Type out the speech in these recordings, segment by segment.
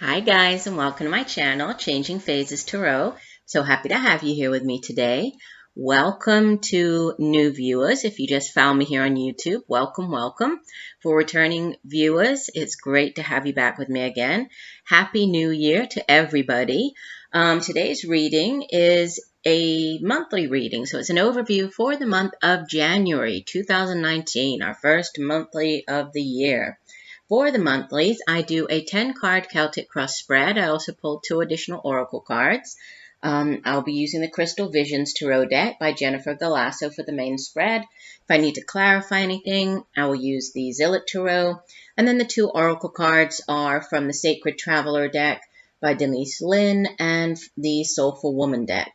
Hi guys, and welcome to my channel, Changing Phases Tarot. So happy to have you here with me today. Welcome to new viewers. If you just found me here on YouTube, welcome. For returning viewers, it's great to have you back with me again. Happy New Year to everybody. Today's reading is a monthly reading, so it's an overview for the month of January 2019, our first monthly of the year. For the monthlies, I do a 10-card Celtic Cross spread. I also pulled 2 additional oracle cards. I'll be using the Crystal Visions Tarot deck by Jennifer Galasso for the main spread. If I need to clarify anything, I will use the Zillich Tarot. And then the 2 oracle cards are from the Sacred Traveler deck by Denise, Linn, and the Soulful Woman deck.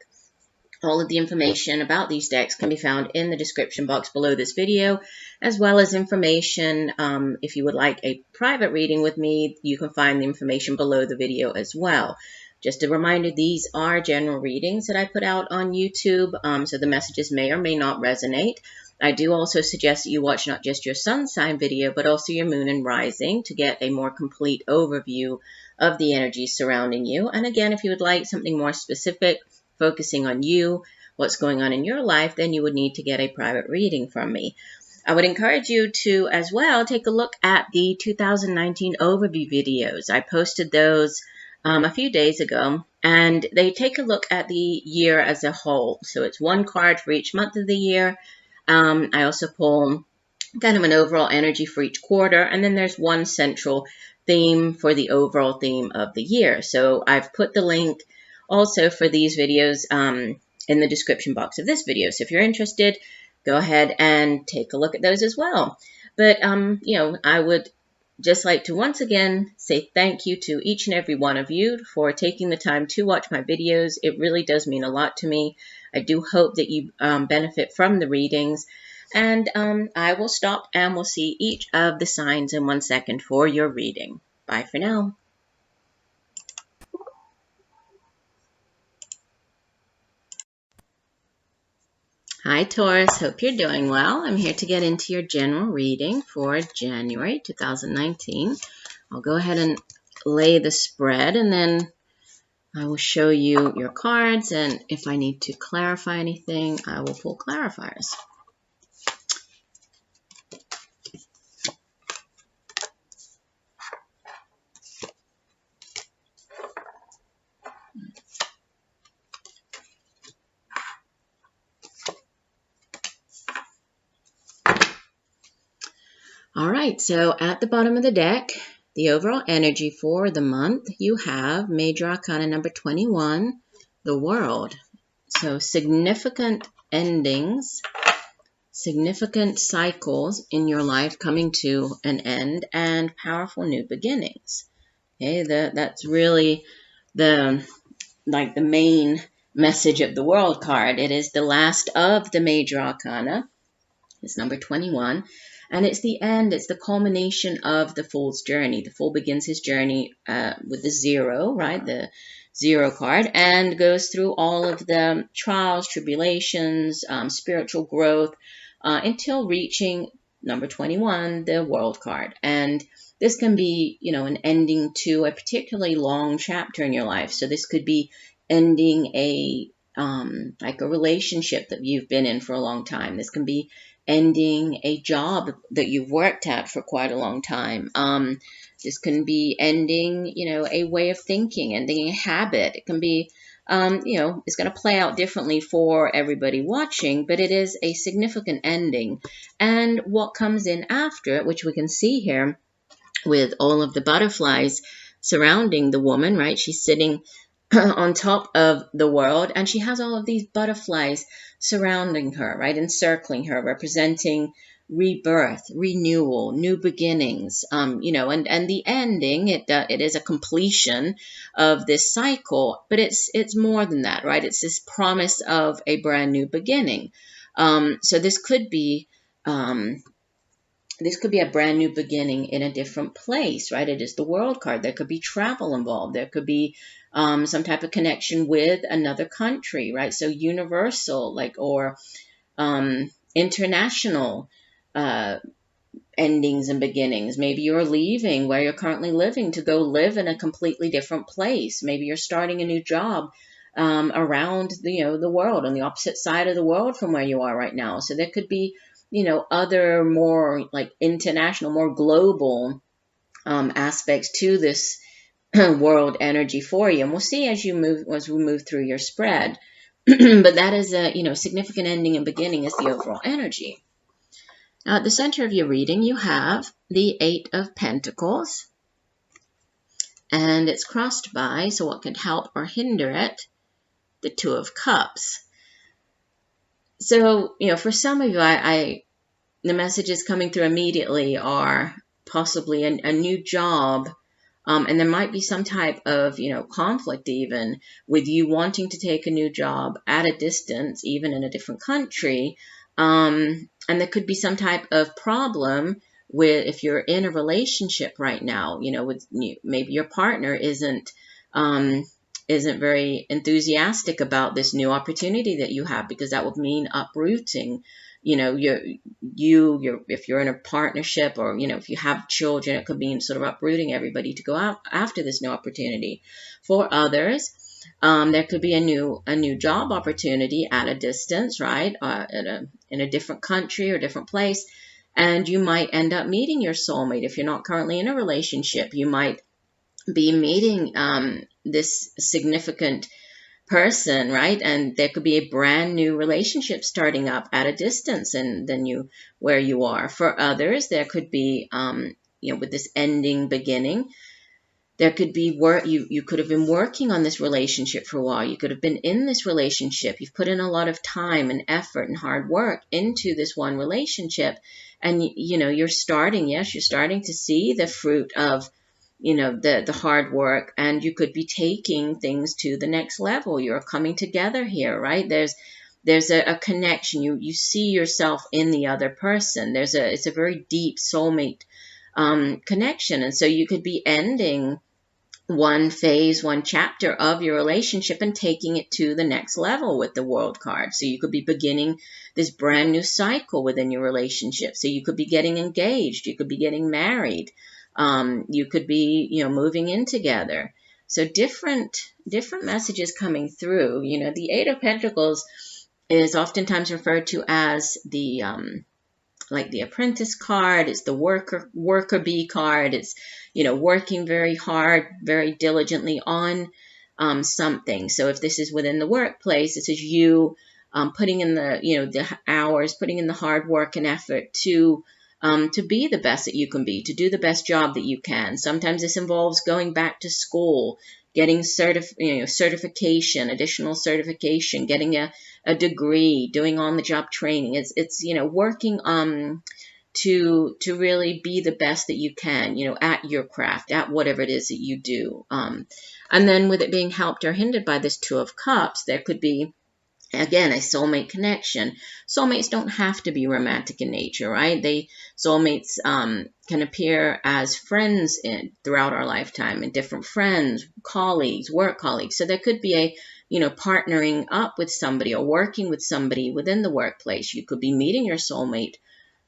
All of the information about these decks can be found in the description box below this video, as well as information, if you would like a private reading with me, you can find the information below the video as well. Just a reminder, these are general readings that I put out on YouTube, so the messages may or may not resonate. I do also suggest that you watch not just your sun sign video, but also your moon and rising to get a more complete overview of the energy surrounding you. And again, if you would like something more specific, focusing on you, what's going on in your life, then you would need to get a private reading from me. I would encourage you to, as well, take a look at the 2019 overview videos. I posted those a few days ago, and they take a look at the year as a whole. So it's 1 card for each month of the year. I also pull kind of an overall energy for each quarter, and then there's 1 central theme for the overall theme of the year. So I've put the link also for these videos in the description box of this video. So if you're interested, go ahead and take a look at those as well. But, I would just like to once again say thank you to each and every one of you for taking the time to watch my videos. It really does mean a lot to me. I do hope that you benefit from the readings. And I will stop and we'll see each of the signs in 1 second for your reading. Bye for now. Hi Taurus, hope you're doing well. I'm here to get into your general reading for January 2019. I'll go ahead and lay the spread and then I will show you your cards, and if I need to clarify anything, I will pull clarifiers. All right, so at the bottom of the deck, the overall energy for the month, you have Major Arcana number 21, the World. So significant endings, significant cycles in your life coming to an end, and powerful new beginnings. Okay, that's really the main message of the World card. It is the last of the Major Arcana. It's number 21. And it's the end, it's the culmination of the Fool's journey. The Fool begins his journey with the 0, right? The 0 card, and goes through all of the trials, tribulations, spiritual growth, until reaching number 21, the World card. And this can be, an ending to a particularly long chapter in your life. So this could be ending a relationship that you've been in for a long time. This can be ending a job that you've worked at for quite a long time. This can be ending, a way of thinking, ending a habit. It can be, it's going to play out differently for everybody watching, but it is a significant ending. And what comes in after it, which we can see here with all of the butterflies surrounding the woman, right? She's sitting on top of the world, and she has all of these butterflies surrounding her, right, encircling her, representing rebirth, renewal, new beginnings, and the ending, it is a completion of this cycle, but it's more than that, right? It's this promise of a brand new beginning. So this could be a brand new beginning in a different place, right? It is the World card. There could be travel involved. There could be some type of connection with another country, right? So universal, or international endings and beginnings. Maybe you're leaving where you're currently living to go live in a completely different place. Maybe you're starting a new job around the world, on the opposite side of the world from where you are right now. So there could be other more like international, more global aspects to this world energy for you, and we'll see as we move through your spread. But that is a significant ending and beginning is the overall energy. Now, at the center of your reading, you have the Eight of Pentacles, and it's crossed by, so what could help or hinder it, the Two of Cups. So, for some of you, the messages coming through immediately are possibly a new job, and there might be some type of, conflict even with you wanting to take a new job at a distance, even in a different country. And there could be some type of problem with if you're in a relationship right now, with maybe your partner isn't very enthusiastic about this new opportunity that you have, because that would mean uprooting. If you're in a partnership, or if you have children, it could mean sort of uprooting everybody to go out after this new opportunity. For others, there could be a new job opportunity at a distance, right? In a different country or different place, and you might end up meeting your soulmate. If you're not currently in a relationship, you might be meeting this significant person, right? And there could be a brand new relationship starting up at a distance and then where you are. For others, there could be with this ending beginning, there could be work. You could have been working on this relationship for a while. You could have been in this relationship. You've put in a lot of time and effort and hard work into this one relationship, and you're starting to see the fruit of the hard work, and you could be taking things to the next level. You're coming together here, right? There's a connection. You see yourself in the other person. It's a very deep soulmate connection, and so you could be ending one phase, one chapter of your relationship and taking it to the next level with the World card. So you could be beginning this brand new cycle within your relationship. So you could be getting engaged. You could be getting married. You could be, moving in together. So different messages coming through. The Eight of Pentacles is oftentimes referred to as the like the Apprentice card. It's the worker bee card. It's working very hard, very diligently on something. So if this is within the workplace, this is you putting in the hours, putting in the hard work and effort to be the best that you can be, to do the best job that you can. Sometimes this involves going back to school, getting certification, additional certification, getting a degree, doing on-the-job training. It's working to really be the best that you can, at your craft, at whatever it is that you do. And then with it being helped or hindered by this Two of Cups, there could be, again, a soulmate connection. Soulmates don't have to be romantic in nature, right? Soulmates can appear as friends throughout our lifetime, and different friends, colleagues, work colleagues. So there could be a partnering up with somebody or working with somebody within the workplace. You could be meeting your soulmate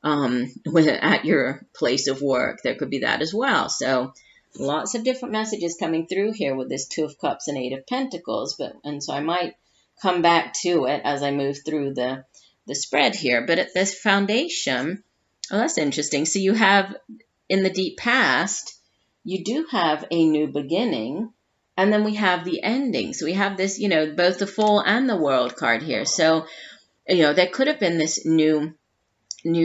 at your place of work. There could be that as well. So lots of different messages coming through here with this Two of Cups and Eight of Pentacles. And so I might come back to it as I move through the spread here. But at this foundation, oh, that's interesting. So you have, in the deep past, you do have a new beginning, and then we have the ending. So we have this, both the Fool and the World card here. So, there could have been this new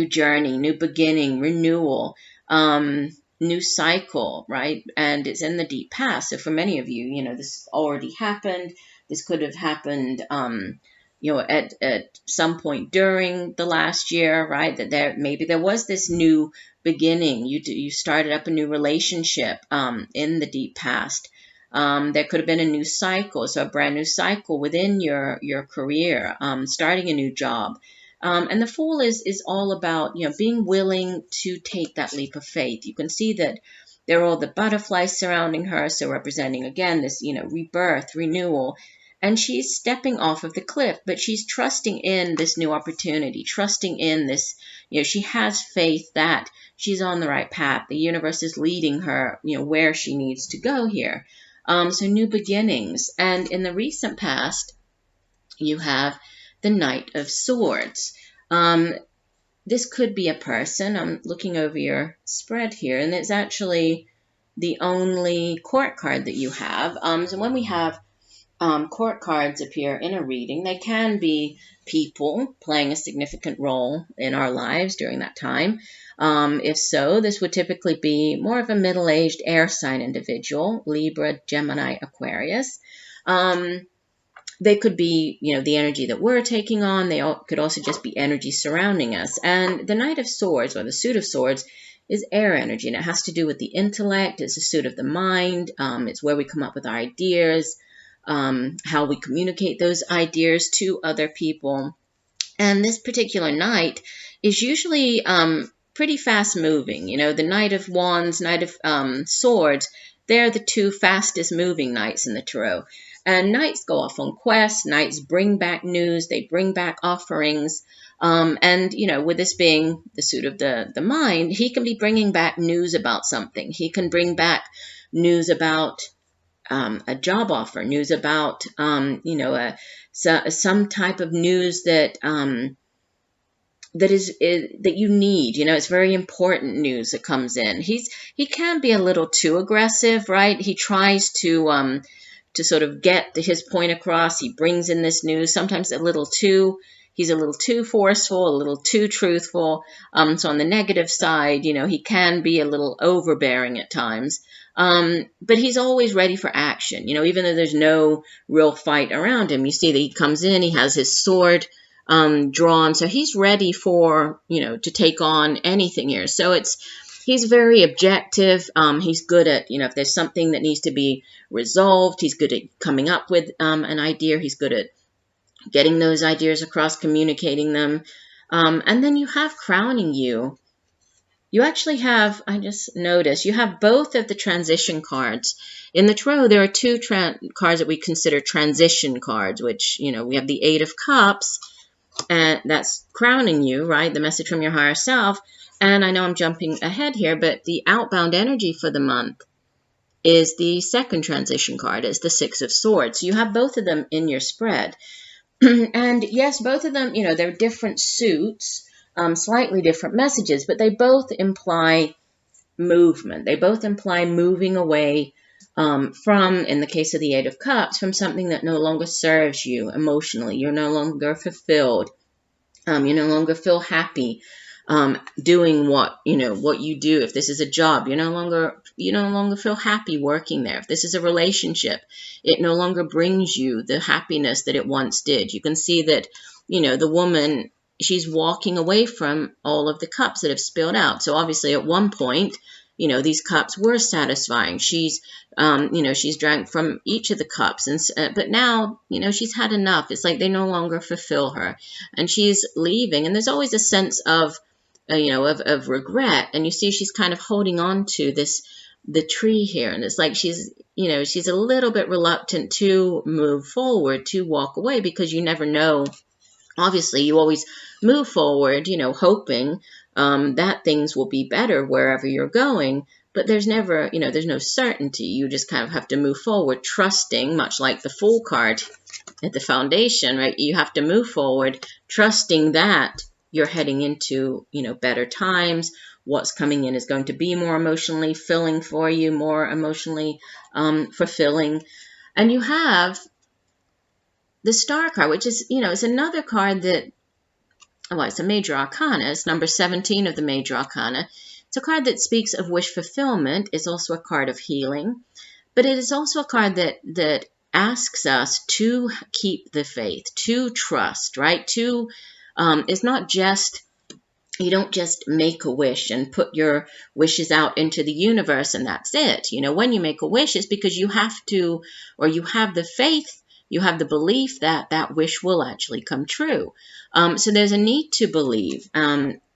journey, new beginning, renewal, new cycle, right? And it's in the deep past. So for many of you, this already happened. This could have happened, at some point during the last year, right? That maybe there was this new beginning. You started up a new relationship in the deep past. There could have been a new cycle, so a brand new cycle within your career, starting a new job. And the Fool is all about, being willing to take that leap of faith. You can see that there are all the butterflies surrounding her, so representing, again, this, rebirth, renewal. and she's stepping off of the cliff, but she's trusting in this new opportunity, trusting in this, she has faith that she's on the right path. The universe is leading her, where she needs to go here. So new beginnings. And in the recent past, you have the Knight of Swords. This could be a person. I'm looking over your spread here, and it's actually the only court card that you have. So when we have court cards appear in a reading, they can be people playing a significant role in our lives during that time. If so, this would typically be more of a middle-aged air sign individual, Libra, Gemini, Aquarius. They could be, the energy that we're taking on. They could also just be energy surrounding us. And the Knight of Swords, or the suit of swords, is air energy, and it has to do with the intellect. It's a suit of the mind. It's where we come up with our ideas, how we communicate those ideas to other people. And this particular knight is usually pretty fast moving. The Knight of Wands, Knight of Swords, they're the two fastest moving knights in the tarot. And knights go off on quests. Knights bring back news. They bring back offerings. And, with this being the suit of the mind, he can be bringing back news about something. He can bring back news about a job offer, news about, some type of news that that you need. It's very important news that comes in. He can be a little too aggressive, right? He tries to sort of get his point across. He brings in this news, sometimes he's a little too forceful, a little too truthful. So on the negative side, he can be a little overbearing at times. But he's always ready for action, even though there's no real fight around him. You see that he comes in, he has his sword drawn, so he's ready for, to take on anything here. So he's very objective. He's good at, if there's something that needs to be resolved, he's good at coming up with an idea. He's good at getting those ideas across, communicating them. And then you have crowning you. You actually have, I just noticed, you have both of the transition cards. In the tarot, there are two cards that we consider transition cards, which, we have the Eight of Cups, and that's crowning you, right? The message from your higher self. And I know I'm jumping ahead here, but the outbound energy for the month is the second transition card, is the Six of Swords. So you have both of them in your spread. And yes, both of them, they're different suits, slightly different messages, but they both imply movement. They both imply moving away from, in the case of the Eight of Cups, from something that no longer serves you emotionally. You're no longer fulfilled. You no longer feel happy doing what you do. If this is a job, you no longer feel happy working there. If this is a relationship, it no longer brings you the happiness that it once did. You can see that, the woman, she's walking away from all of the cups that have spilled out. So obviously at one point, these cups were satisfying. She's drank from each of the cups, but now, she's had enough. It's like they no longer fulfill her, and she's leaving. And there's always a sense of regret. And you see, she's kind of holding on to the tree here, and it's like she's a little bit reluctant to move forward, to walk away, because you never know. Obviously, you always move forward, hoping that things will be better wherever you're going. But there's never, there's no certainty. You just kind of have to move forward, trusting, much like the Fool card at the foundation, right? You have to move forward, trusting that you're heading into, better times. What's coming in is going to be more emotionally filling for you, more emotionally fulfilling. And you have the Star card, which is, it's another card that, it's a major arcana. It's number 17 of the major arcana. It's a card that speaks of wish fulfillment. It's also a card of healing. But it is also a card that asks us to keep the faith, to trust, right? It's not just, you don't just make a wish and put your wishes out into the universe and that's it. When you make a wish, it's because you have to, or you have the faith, you have the belief that that wish will actually come true. So there's a need to believe.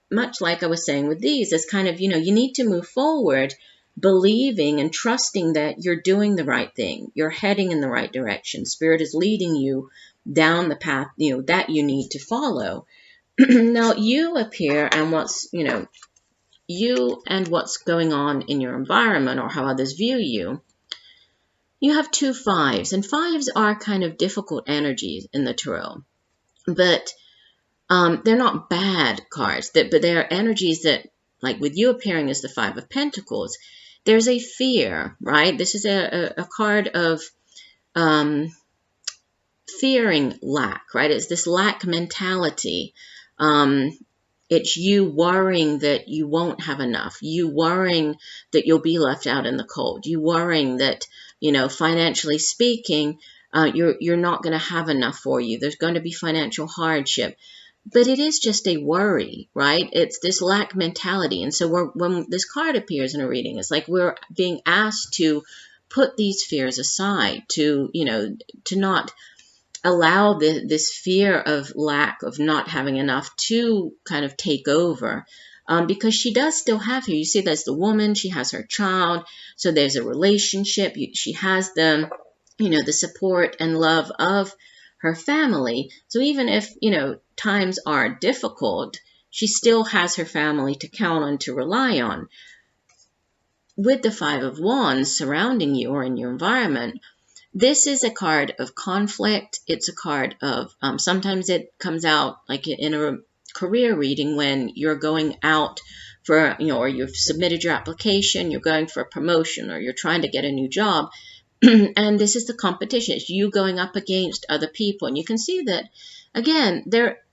Much like I was saying with these, it's kind of, you need to move forward believing and trusting that you're doing the right thing. You're heading in the right direction. Spirit is leading you down the path, that you need to follow. Now, you appear, and you and what's going on in your environment or how others view you. You have 2 5s, and 5s are kind of difficult energies in the tarot, but they're not bad cards, but they are energies that, like with you appearing as the 5 of Pentacles, there's a fear, right? This is a card of fearing lack, right? It's this lack mentality. It's you worrying that you won't have enough. You worrying that you'll be left out in the cold. You worrying that, financially speaking, you're not going to have enough for you. There's going to be financial hardship. But it is just a worry, right? It's this lack mentality. And so when this card appears in a reading, it's like we're being asked to put these fears aside, to not allow this fear of lack, of not having enough, to kind of take over. Because she does still have her. You see, there's the woman, she has her child, so there's a relationship. She has the support and love of her family. So even if, times are difficult, she still has her family to count on, to rely on. With the 5 of Wands surrounding you or in your environment, this is a card of conflict. It's a card of, sometimes it comes out like in a career reading when you're going out for, or you've submitted your application, you're going for a promotion, or you're trying to get a new job. And this is the competition. It's you going up against other people. And you can see that, again,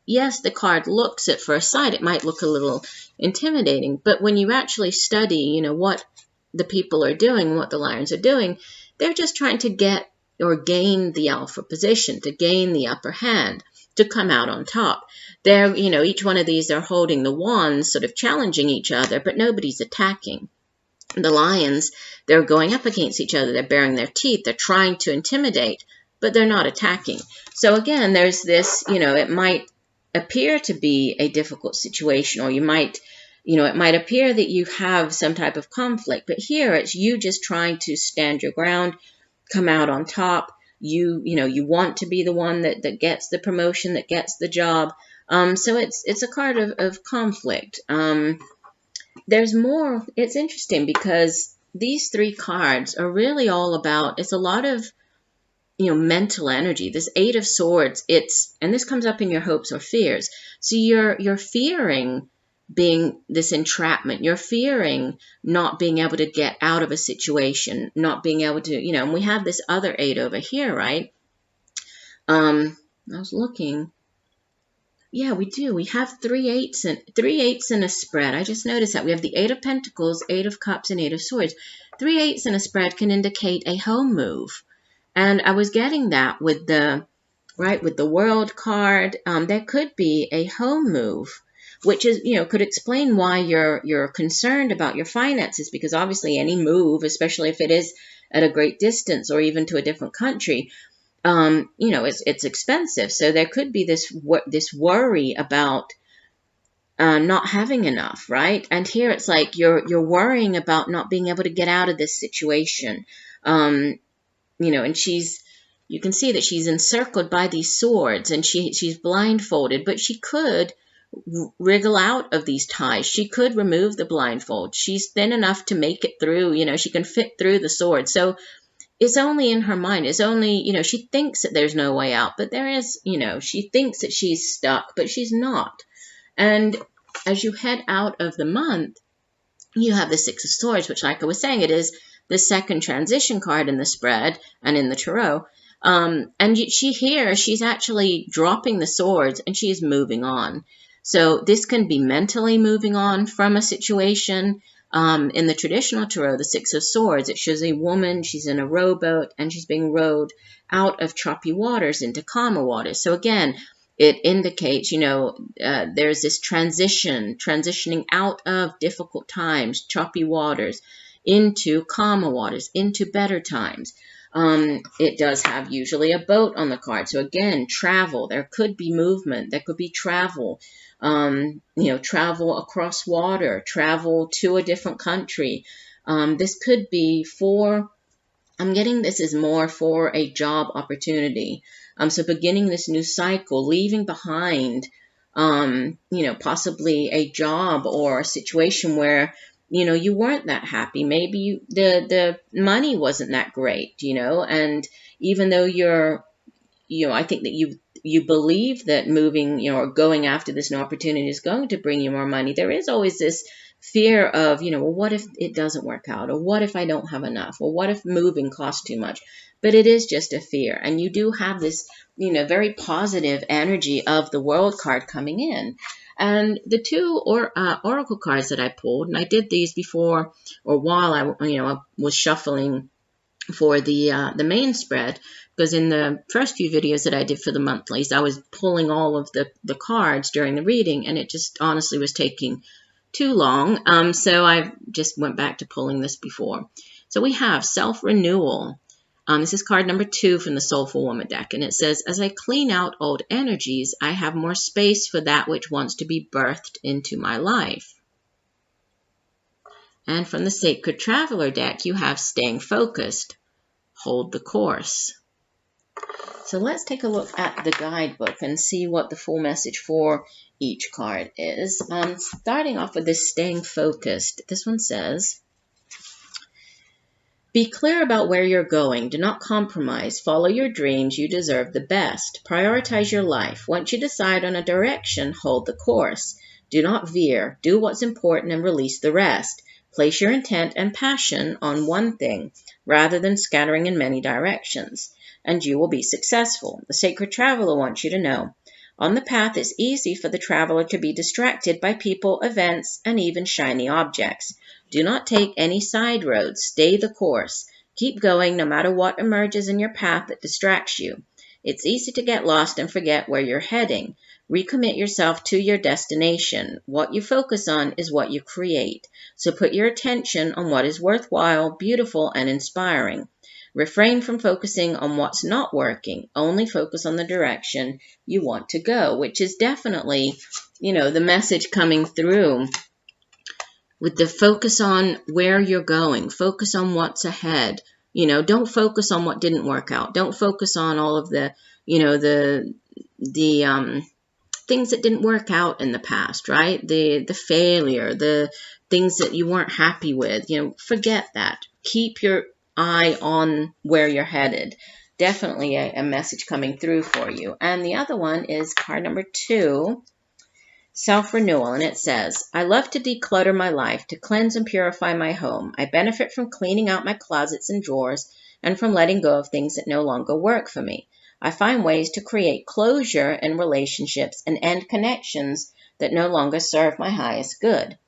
yes, the card looks at first sight, it might look a little intimidating. But when you actually study, what the people are doing, what the lions are doing, they're just trying to get or gain the alpha position, to gain the upper hand, to come out on top. They're, each one of these are holding the wands, sort of challenging each other, but nobody's attacking. The lions, they're going up against each other. They're baring their teeth. They're trying to intimidate, but they're not attacking. So again, there's this, it might appear to be a difficult situation, or you might, it might appear that you have some type of conflict, but here it's you just trying to stand your ground, come out on top. You want to be the one that gets the promotion, that gets the job. So it's a card of conflict. There's more. It's interesting because these 3 cards are really all about, it's a lot of, mental energy. This 8 of Swords, and this comes up in your hopes or fears. So you're fearing being this entrapment. You're fearing not being able to get out of a situation, not being able to, and we have this other 8 over here, right? I was looking. Yeah, we do. We have 3 8s in a spread. I just noticed that we have the 8 of Pentacles, 8 of Cups, and 8 of Swords. 3 8s in a spread can indicate a home move. And I was getting that with the World card. There could be a home move, which is, could explain why you're concerned about your finances, because obviously any move, especially if it is at a great distance or even to a different country, it's expensive. So there could be this worry about not having enough, right? And here it's like you're worrying about not being able to get out of this situation. And you can see that she's encircled by these swords, and she's blindfolded, but she could wriggle out of these ties. She could remove the blindfold. She's thin enough to make it through, she can fit through the sword. So it's only in her mind. It's only, she thinks that there's no way out, but there is, she thinks that she's stuck, but she's not. And as you head out of the month, you have the 6 of Swords, which, like I was saying, it is the second transition card in the spread and in the tarot. And she's actually dropping the swords and she is moving on. So this can be mentally moving on from a situation. In the traditional tarot, the 6 of Swords, it shows a woman, she's in a rowboat, and she's being rowed out of choppy waters into calmer waters. So again, it indicates, there's this transitioning out of difficult times, choppy waters, into calmer waters, into better times. It does have usually a boat on the card. So again, travel. There could be movement. There could be travel. Travel across water, travel to a different country. This could be for, I'm getting this is more for a job opportunity. So beginning this new cycle, leaving behind, possibly a job or a situation where, you weren't that happy. Maybe the money wasn't that great, and even though I think that you believe that moving, or going after this new opportunity is going to bring you more money, there is always this fear of, well, what if it doesn't work out? Or what if I don't have enough? Or what if moving costs too much? But it is just a fear. And you do have this, very positive energy of the World card coming in. And the two oracle cards that I pulled, and I did these before, or while I was shuffling for the main spread, because in the first few videos that I did for the monthlies, I was pulling all of the cards during the reading, and it just honestly was taking too long. So I just went back to pulling this before. So we have self-renewal. This is card number 2 from the Soulful Woman deck, and it says, as I clean out old energies, I have more space for that which wants to be birthed into my life. And from the Sacred Traveler deck, you have staying focused, hold the course. So let's take a look at the guidebook and see what the full message for each card is. Starting off with this staying focused, this one says, be clear about where you're going. Do not compromise. Follow your dreams. You deserve the best. Prioritize your life. Once you decide on a direction, hold the course. Do not veer. Do what's important and release the rest. Place your intent and passion on one thing rather than scattering in many directions, and you will be successful. The Sacred Traveler wants you to know, on the path, it's easy for the traveler to be distracted by people, events, and even shiny objects. Do not take any side roads. Stay the course. Keep going no matter what emerges in your path that distracts you. It's easy to get lost and forget where you're heading. Recommit yourself to your destination. What you focus on is what you create. So put your attention on what is worthwhile, beautiful, and inspiring. Refrain from focusing on what's not working. Only focus on the direction you want to go, which is definitely, the message coming through with the focus on where you're going. Focus on what's ahead. Don't focus on what didn't work out. Don't focus on all of the things that didn't work out in the past, right? The failure, the things that you weren't happy with. Forget that. Keep your eye on where you're headed. Definitely a message coming through for you. And the other one is card number 2, self-renewal, and it says, I love to declutter my life, to cleanse and purify my home. I benefit from cleaning out my closets and drawers and from letting go of things that no longer work for me. I find ways to create closure in relationships and end connections that no longer serve my highest good.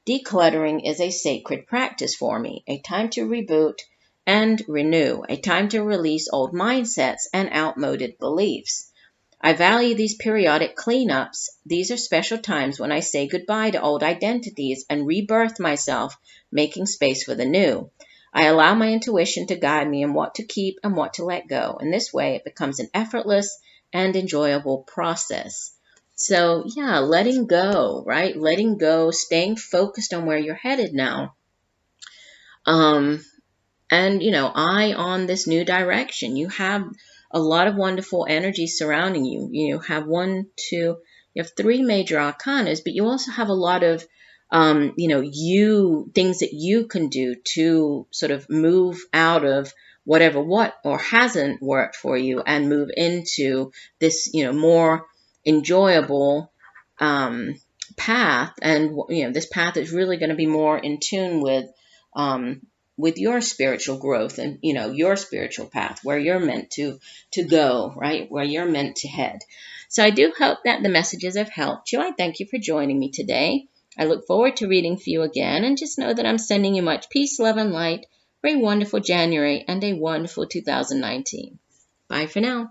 Decluttering is a sacred practice for me, a time to reboot and renew, a time to release old mindsets and outmoded beliefs. I value these periodic cleanups. These are special times when I say goodbye to old identities and rebirth myself, making space for the new. I allow my intuition to guide me in what to keep and what to let go. In this way, it becomes an effortless and enjoyable process. So, yeah, letting go, right? Letting go, staying focused on where you're headed now. And, eye on this new direction. You have a lot of wonderful energy surrounding you. You have 3 major arcanas, but you also have a lot of, things that you can do to sort of move out of whatever or hasn't worked for you and move into this, more enjoyable path. And, this path is really going to be more in tune with your spiritual growth and, your spiritual path, where you're meant to go, right? Where you're meant to head. So I do hope that the messages have helped you. I thank you for joining me today. I look forward to reading for you again, and just know that I'm sending you much peace, love, and light for a wonderful January and a wonderful 2019. Bye for now.